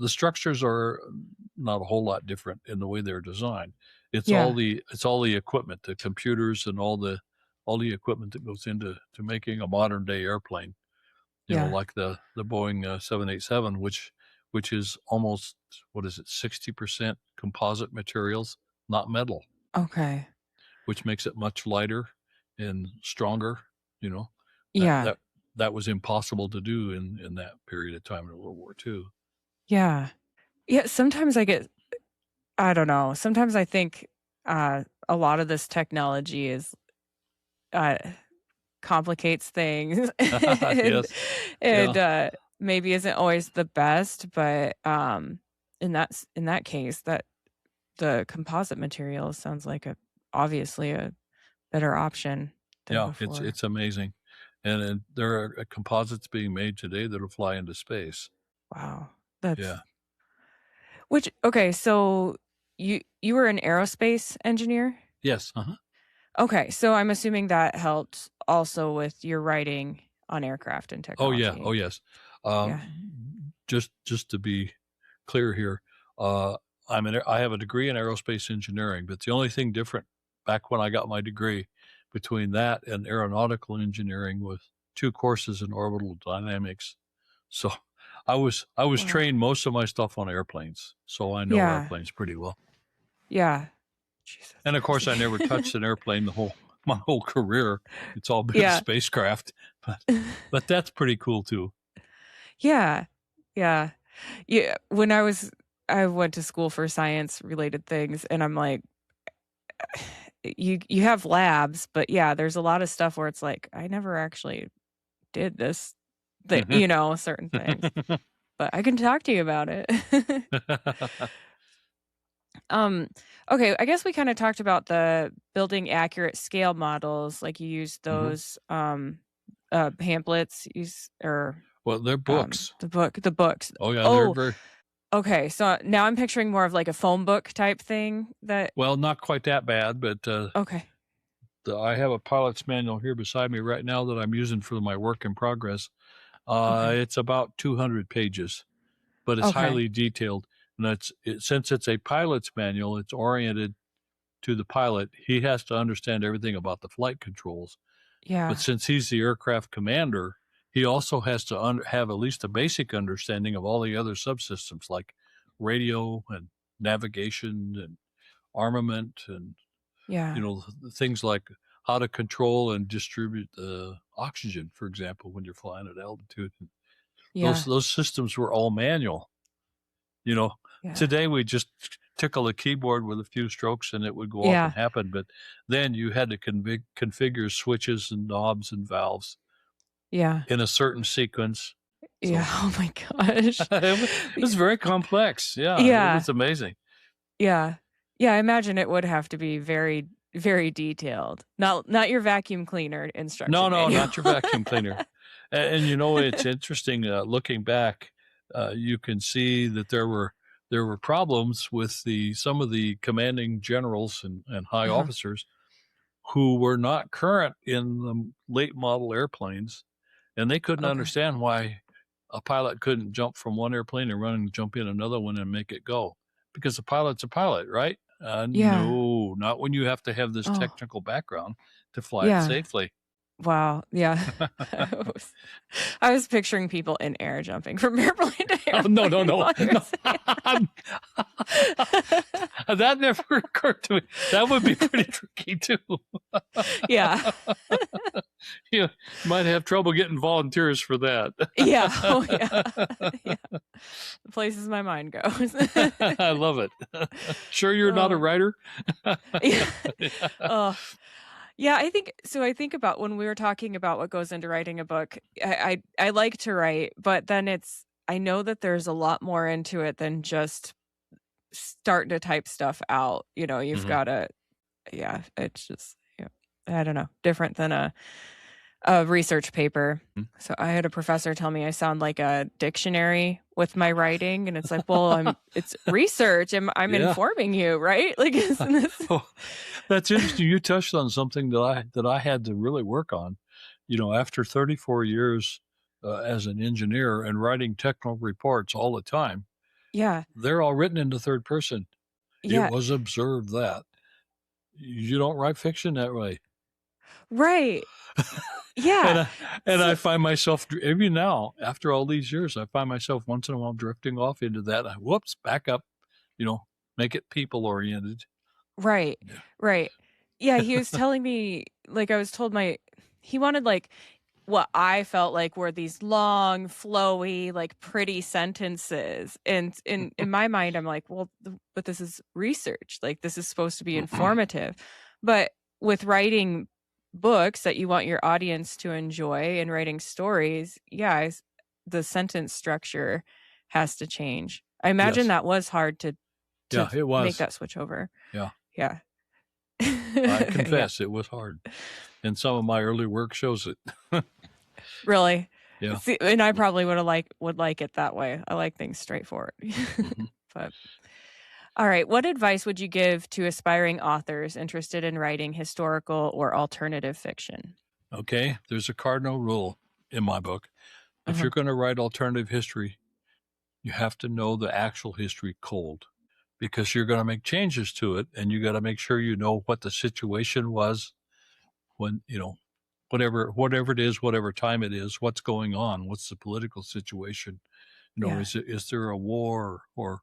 structures are not a whole lot different in the way they're designed. Yeah. It's all the equipment, the computers, and all the equipment that goes into making a modern day airplane. Yeah. Like the Boeing 787, which is almost, what is it, 60% composite materials, not metal, Okay. which makes it much lighter and stronger. You know that Yeah. that that was impossible to do in that period of time in World War II. Yeah. Yeah, sometimes I don't know, sometimes I think, a lot of this technology uh, complicates things and Yes, and, yeah, uh, maybe isn't always the best, but, in that case, that the composite material sounds like obviously a better option than yeah. before. It's amazing, and there are composites being made today that'll fly into space. Wow. That's Yeah. which okay, so you were an aerospace engineer? Yes. Uh-huh. Okay, so I'm assuming that helped also with your writing on aircraft and Oh yeah. Oh technology. yes. Yeah. Just to be clear here, uh, I have a degree in aerospace engineering, but the only thing different back when I got my degree between that and aeronautical engineering was 2 courses in orbital dynamics. So I was Wow. trained most of my stuff on airplanes, so I know Yeah. airplanes pretty well. Yeah. Jeez, that's And of course, I never crazy. touched an airplane the whole my whole career. It's all been Yeah. spacecraft, but that's pretty cool too. Yeah. Yeah. Yeah, I went to school for science related things and I'm like, you have labs, but yeah, there's a lot of stuff where it's like, I never actually did this Hmm. certain things. but I can talk to you about it. Um, okay, I guess we kind of talked about the building accurate scale models, like you use hmm those pamphlets, use or Well, they're books. the books. Oh yeah, they're Oh, very okay. So now I'm picturing more of like a phone book type thing that well, not quite that bad, but okay. I have a pilot's manual here beside me right now that I'm using for my work in progress. Okay. It's about 200 pages, but it's Okay. highly detailed. And since it's a pilot's manual, it's oriented to the pilot. He has to understand everything about the flight controls. But Yeah. since he's the aircraft commander, he also has to have at least a basic understanding of all the other subsystems like radio and navigation and armament and Yeah. things like how to control and distribute oxygen, for example, when you're flying at altitude. Those Yeah. those systems were all manual. You know, Yeah. today we just tickle a keyboard with a few strokes and it would go off and Yeah. happen. But then you had to configure switches and knobs and valves Yeah. in a certain sequence. Yeah. So Oh my gosh. it was very complex. Yeah, it Yeah. was amazing. Yeah. Yeah, I imagine it would have to be very, very detailed. Not your vacuum cleaner No, instruction no, manual. not your vacuum cleaner. And it's interesting looking back. You can see that there were problems with some of the commanding generals and high Uh-huh. officers who were not current in the late model airplanes, and they couldn't Okay. understand why a pilot couldn't jump from one airplane and run and jump in another one and make it go. Because a pilot's a pilot, right? Yeah. No, not when you have to have this Oh, technical background to fly it yeah. safely. Wow. Yeah. I was I was picturing people in air jumping from airplane to Oh, no, no, airplane no, while you're no. saying That never occurred to me. That would be pretty tricky too. Yeah. You might have trouble getting volunteers for that. Yeah. Oh, yeah. Yeah. The places my mind goes. I love it. Sure, you're not a Oh. writer? Yeah. Yeah. Oh. Yeah, I think so. I think about when we were talking about what goes into writing a book. I like to write, but then I know that there's a lot more into it than just starting to type stuff out. You've Mhm. got to, yeah. It's just, I don't know, different than a research paper. Mm. So I had a professor tell me I sound like a dictionary with my writing, and it's like, well, it's research. I'm Yeah. informing you, right? Like, isn't this? Oh, that's interesting. You touched on something that I had to really work on. After 34 years as an engineer and writing technical reports all the time, Yeah, they're all written in the third person. It yeah, was observed that you don't write fiction that way. right. and Yeah. I, and I So find myself even now, after all these years, I find myself once in a while drifting off into that. Whoops, back up. Make it people oriented. right, Yeah. right. Yeah, he was telling me, like, I was told he wanted, like, what I felt like were these long, flowy, like, pretty sentences, and in my mind, I'm like, "Well, but this is research, like, this is supposed to be informative." But with writing books that you want your audience to enjoy and writing stories, yeah, the sentence structure has to change. I imagine Yes. that was hard to Yeah, it make was. that switch over. Yeah. Yeah. I Yeah, confess it was hard. And some of my early work shows it. really. Yeah. See, and I probably would like it that way. I like things straightforward. Mhm. But all right, what advice would you give to aspiring authors interested in writing historical or alternative fiction? Okay. There's a cardinal rule in my book. If Uh-huh. you're going to write alternative history, you have to know the actual history cold because you're going to make changes to it and you got to make sure you know what the situation was when, whatever it is, whatever time it is, what's going on, what's the political situation. Yeah. Is there a war or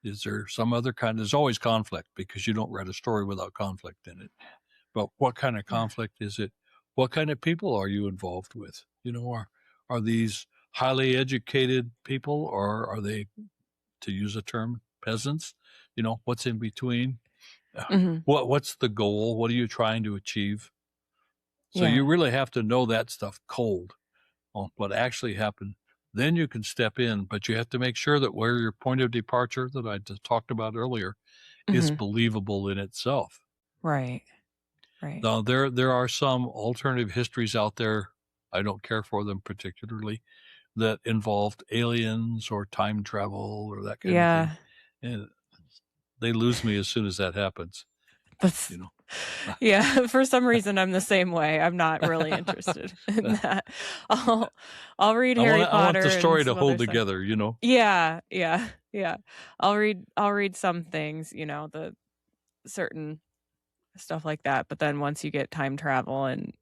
is there some other kind? There's always conflict because you don't write a story without conflict in it. But what kind of Yeah. conflict is it? What kind of people are you involved with? Are these highly educated people or are they, to use a term, peasants? What's in between? Mhm. What's the goal? What are you trying to achieve? So you Yeah. really have to know that stuff cold on what actually happened then you can step in, but you have to make sure that where your point of departure that I just talked about earlier is Mhm. believable in itself. Right. Right. Now, there are some alternative histories out there, I don't care for them particularly, that involved aliens or time travel or that kind of thing, Yeah. and they lose me as soon as that happens, That's you know? yeah, for some reason, I'm the same way. I'm not really interested in that. I'll I'll read Harry I want the Potter and story to some hold other stuff. together, you know? Yeah, yeah, yeah. I'll read some things, the certain stuff like that, but then once you get time travel and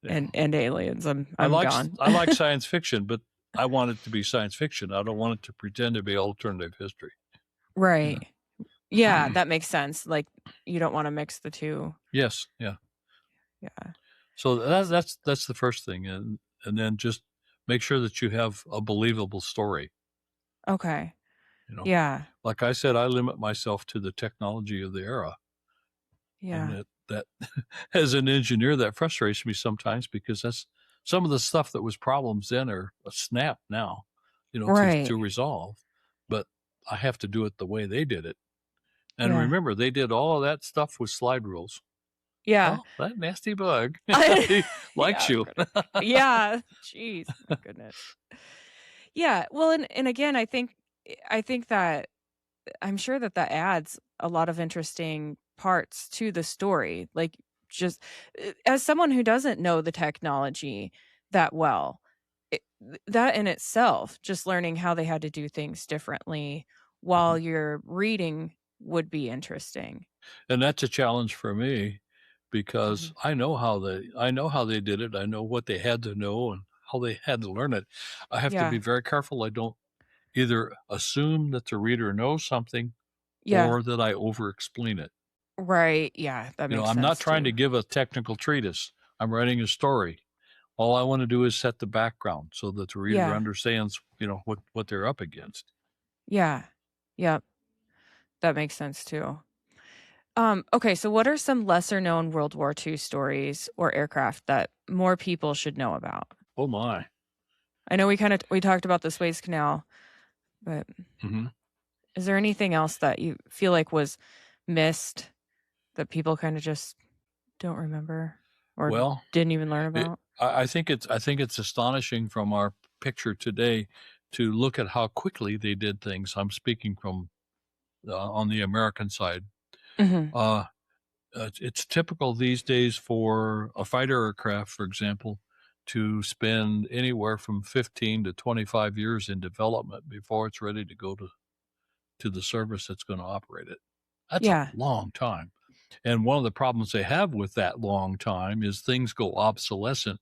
Yeah. and aliens, I'm gone. I like science fiction, but I want it to be science fiction. I don't want it to pretend to be alternative history, you Right. know? Yeah, that makes sense. Like, you don't wanna mix the 2. Yes, yeah. Yeah. So that's the first thing, and then just make sure that you have a believable story, Okay. you know? Yeah. Like I said, I limit myself to the technology of the era, and Yeah. that as an engineer, that frustrates me sometimes because that's some of the stuff that was problems then are a snap now, Right. to resolve, but I have to do it the way they did it. And Yeah. remember, they did all of that stuff with slide rules. Yeah. Oh, that nasty bug. I He likes yeah, you. right. Yeah, jeez, my goodness. Yeah, well, and again, I think that I'm sure that that adds a lot of interesting parts to the story, like, just, as someone who doesn't know the technology that well, that in itself, just learning how they had to do things differently while Mhm. you're reading would be interesting. And that's a challenge for me because Mhm. I know how they did it. I know what they had to know and how they had to learn it. I have to be Yeah, very careful I don't either assume that the reader knows something yeah, or that I over explain it. right, yeah, that makes I'm not sense trying to too. give a technical treatise. I'm writing a story. All I want to do is set the background so that the reader Yeah, understands, what they're up against. yeah, yep, that makes sense too. Okay, so what are some lesser known World War II stories or aircraft that more people should know about? Oh my. I know we talked about the Suez Canal, but Mhm. is there anything else that you feel like was missed that people kind of just don't remember or Well, didn't even learn it, about? I think it's astonishing from our picture today to look at how quickly they did things. I'm speaking from on the American side. Mhm. Uh, it's typical these days for a fighter aircraft, for example, to spend anywhere from 15 to 25 years in development before it's ready to go to the service that's going to operate it. That's a Yeah. long time. And one of the problems they have with that long time is things go obsolescent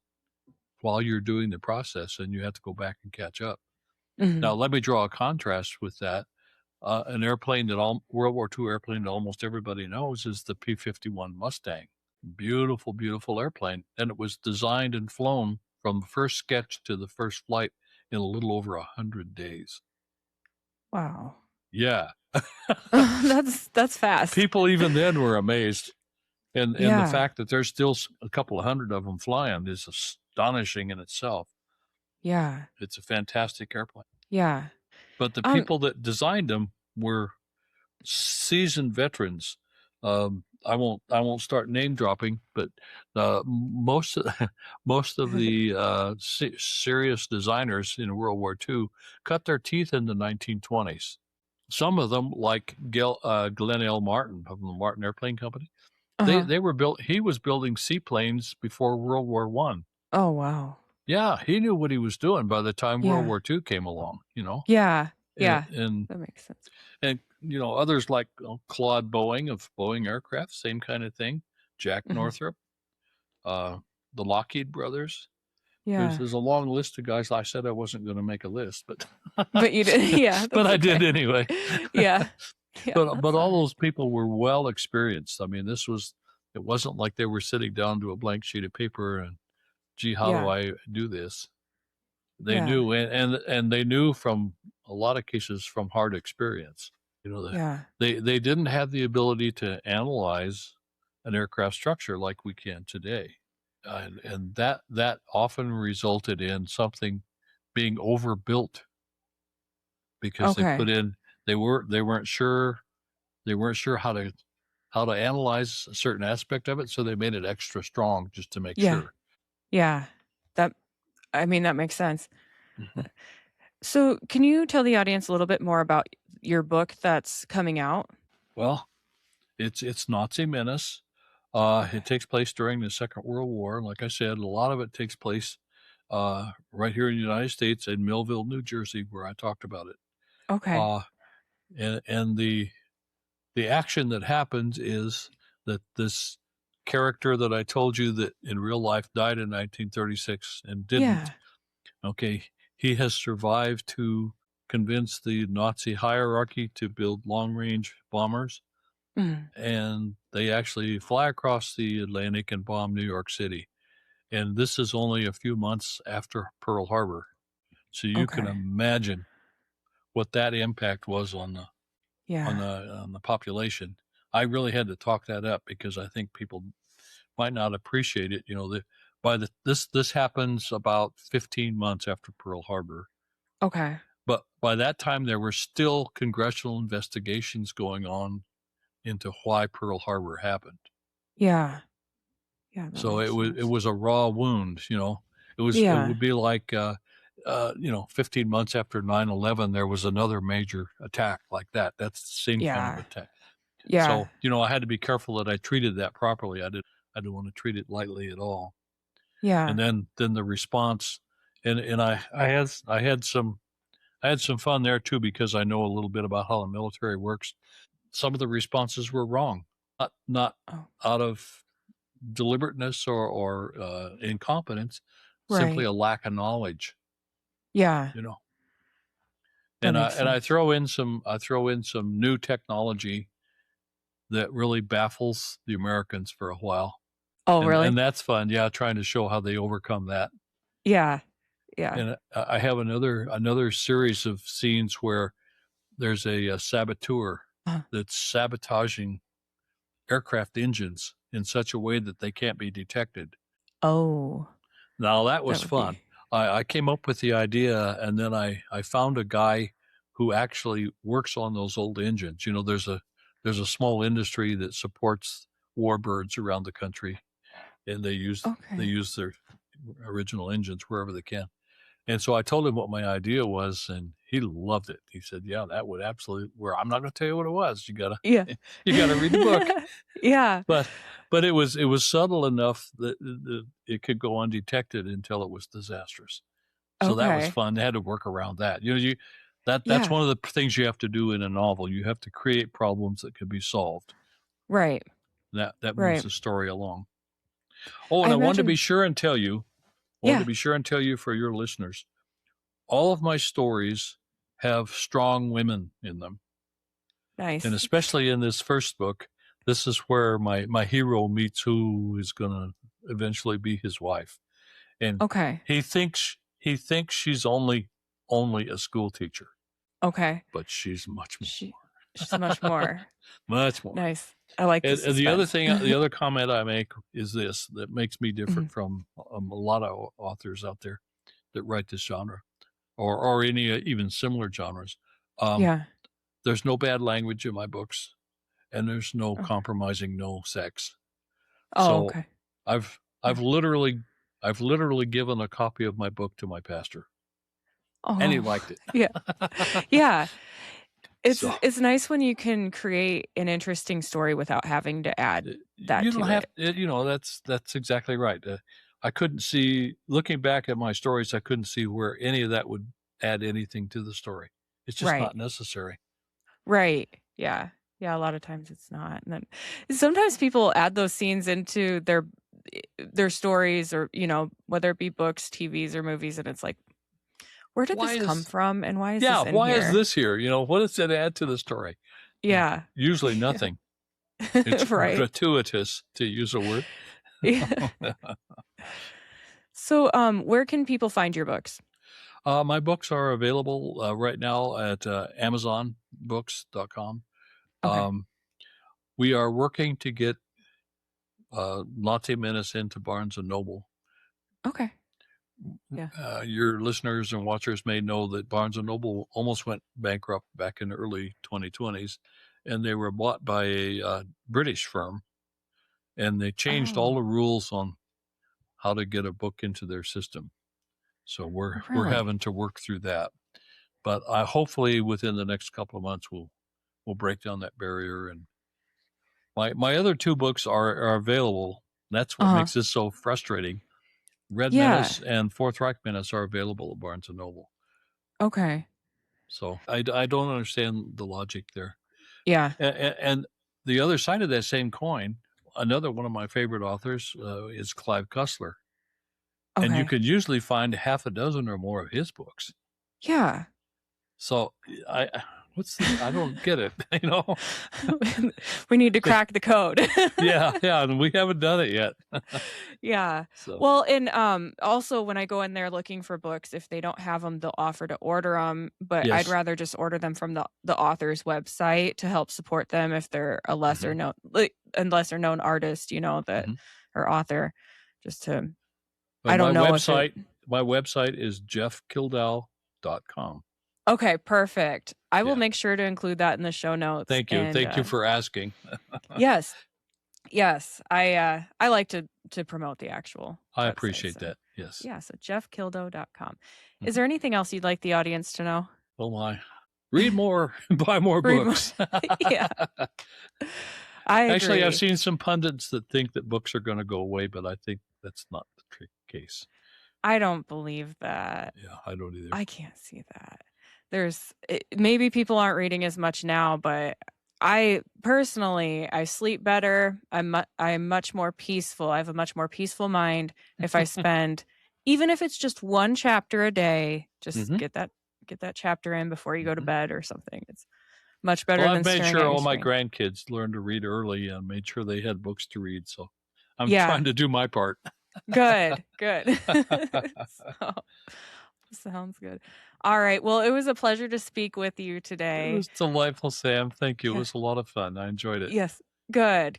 while you're doing the process and you have to go back and catch up. Now, Mhm. let me draw a contrast with that. An airplane that all World War II airplane that almost everybody knows is the P-51 Mustang. Beautiful, beautiful airplane. And it was designed and flown from the first sketch to the first flight in a little over 100 days. Wow. Yeah. That's fast. People even then were amazed. And the Yeah. fact that there's still a couple of hundred of them flying is astonishing in itself. Yeah. It's a fantastic airplane. Yeah. But the Um people that designed them were seasoned veterans. I won't start name dropping, but most of, most of the serious designers in World War II cut their teeth in the 1920s. Some of them, like Glenn L. Martin of the Martin Airplane Company, Uh-huh. they were built. He was building seaplanes before World War One. Oh, wow. Yeah, he knew what he was doing by the time World Yeah. War II came along. Yeah. And, Yeah. and That makes sense. And others like Claude Boeing of Boeing Aircraft, same kind of thing. Jack Mhm. Northrop, uh, the Lockheed brothers. There's Yeah. there's a long list of guys. I said I wasn't going to make a list, but But you did yeah, but that's I did okay. anyway. Yeah. Yeah, But that's all alright. those people were well experienced. I mean, it wasn't like they were sitting down to a blank sheet of paper and, gee, how do Yeah. I do this? They Yeah. knew, and they knew from a lot of cases from hard experience. Yeah. They didn't have the ability to analyze an aircraft structure like we can today, and that often resulted in something being overbuilt because Okay. they weren't sure how to analyze a certain aspect of it, so they made it extra strong just to make Yeah. sure. Yeah. That I mean, that makes sense. Mhm. So, can you tell the audience a little bit more about your book that's coming out? Well, it's Nazi Menace. Okay. It takes place during the Second World War. Like I said, a lot of it takes place right here in the United States in Millville, New Jersey, where I talked about it. Okay. Uh, and the action that happens is that this character that I told you that in real life died in 1936 and didn't. Yeah. Okay, he has survived to convince the Nazi hierarchy to build long-range bombers, Mm. and they actually fly across the Atlantic and bomb New York City. And this is only a few months after Pearl Harbor. So you can Okay. imagine what that impact was on the Yeah. population. I really had to talk that up because I think people might not appreciate it. This happens about 15 months after Pearl Harbor. Okay. But by that time, there were still congressional investigations going on into why Pearl Harbor happened. Yeah. Yeah, that So makes it sense. was a raw wound. It Yeah. would be like 15 months after 9/11, there was another major attack like that. That's the same kind of Yeah. attack. Yeah. So I had to be careful that I treated that properly. I didn't want to treat it lightly at all. And Yeah. then the response, and I had some fun there too because I know a little bit about how the military works. Some of the responses were wrong, not Oh, out of deliberateness or incompetence, simply right. a lack of knowledge. Yeah. You know, That and makes I sense. throw in some new technology that really baffles the Americans for a while, Oh, and really? that's fun. Yeah, trying to show how they overcome that. Yeah. Yeah. And I have another series of scenes where there's a saboteur Uh, that's sabotaging aircraft engines in such a way that they can't be detected. oh, Now that that was would be fun. I came up with the idea, and then I found a guy who actually works on those old engines. There's a small industry that supports warbirds around the country, and they okay. use their original engines wherever they can. And so I told him what my idea was, and he loved it. He said, "Yeah, that would absolutely." Where I'm not going to tell you what it was. You gotta Yeah. you gotta read the book. Yeah. But it was subtle enough that it could go undetected until it was disastrous. So that was Okay. fun. They had to work around that. That's Yeah. one of the things you have to do in a novel. You have to create problems that can be solved. Right. That moves Right. the story along. Oh, and I I wanted to be imagine. sure and tell you, Yeah. for your listeners, all of my stories have strong women in them. And Nice. especially in this first book, this is where my hero meets who is going to eventually be his wife. And Okay. he thinks she's only a school teacher, Okay. but she's much She more. she's much more. Much more. Nice. I like the And the other suspense. thing, the other comment I make is this that makes me different Mhm. from a lot of authors out there that write this genre or any even similar genres. Um, Yeah. there's no bad language in my books, and there's no Okay. compromising no sex. Oh, So okay. I've Yeah. I've literally I've literally given a copy of my book to my pastor, and he Oh, liked it. yeah. Yeah. So It's nice when you can create an interesting story without having to add that you don't to have it. that's exactly right. I couldn't see looking back at my stories. I couldn't see where any of that would add anything to the story. It's just Right. not necessary. Right. Yeah. Yeah, a lot of times it's not. And then sometimes people add those scenes into their stories or, whether it be books, TVs, or movies, and it's like, where did Why this come is from and why is Yeah? this in Why is here? this here? What does it add to the story? Yeah. Usually Yeah. nothing. It's Right. gratuitous, to use a word. Yeah. So, where can people find your books? My books are available right now at amazonbooks.com. Okay. Um, we are working to get Latte Menace into Barnes and Noble. Okay. Yeah. Your listeners and watchers may know that Barnes & Noble almost went bankrupt back in the early 2020s, and they were bought by a British firm, and they changed all Oh, the rules on how to get a book into their system. So we're really? having to work through that. But hopefully within the next couple of months we'll break down that barrier. And my other two books are available. That's what Uh-huh. makes this so frustrating. Red Yeah. Menace and Fourth Reich Menace are available at Barnes & Noble. Okay. So I don't understand the logic there. Yeah. And the other side of that same coin, another one of my favorite authors is Clive Cussler. And you Okay. could usually find half a dozen or more of his books. Yeah. So I don't get it, We need to crack the code. Yeah, and we haven't done it yet. Yeah. So Well, and also when I go in there looking for books, if they don't have them, they'll offer to order them, but I'd yes. rather just order them from the author's website to help support them if they're a lesser known artist, that or author, just to Well, I my don't know if it website is jeffkildow.com. Okay, perfect. I will Yeah. make sure to include that in the show notes. Thank you. And Thank you for asking. yes, yes, I like to promote the actual I website. appreciate So that. Yes. yeah, so jeffkildow.com. Is there anything else you'd like the audience to know? Oh my. Read more, buy more Read more. books. Yeah. I Actually, I've agree. seen some pundits that think that books are going to go away, but I think that's not the case. I don't believe that. Yeah, I don't either. I can't see that. Maybe people aren't reading as much now, but I personally, I sleep better. I'm much more peaceful. I have a much more peaceful mind if I spend, even if it's just one chapter a day, just get that chapter in before you go to bed or something. It's much better Well, than I've made staring sure at your all my screen. grandkids learned to read early and made sure they had books to read. So I'm Yeah. trying to do my part. Good. So, sounds good. All right. Well, it was a pleasure to speak with you It today. was delightful, Sam. Thank you. It Yeah. was a lot of fun. I enjoyed it. Yes. Good.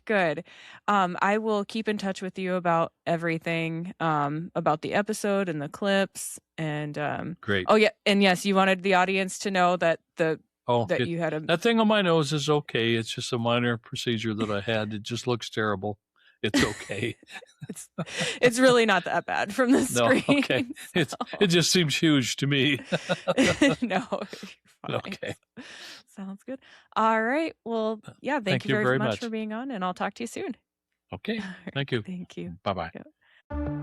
I will keep in touch with you about everything, about the episode and the clips and Great. oh yeah, and yes, you wanted the audience to know that you had that thing on my nose is okay. It's just a minor procedure that I had. It just looks terrible. It's okay. It's really not that bad from the No, screen. okay. So. It just seems huge to me. No, you're fine. Okay. Sounds good. All right. Well, yeah, thank you very much much for being on, and I'll talk to you soon. Okay. Thank you. Thank you. Bye-bye. Yeah.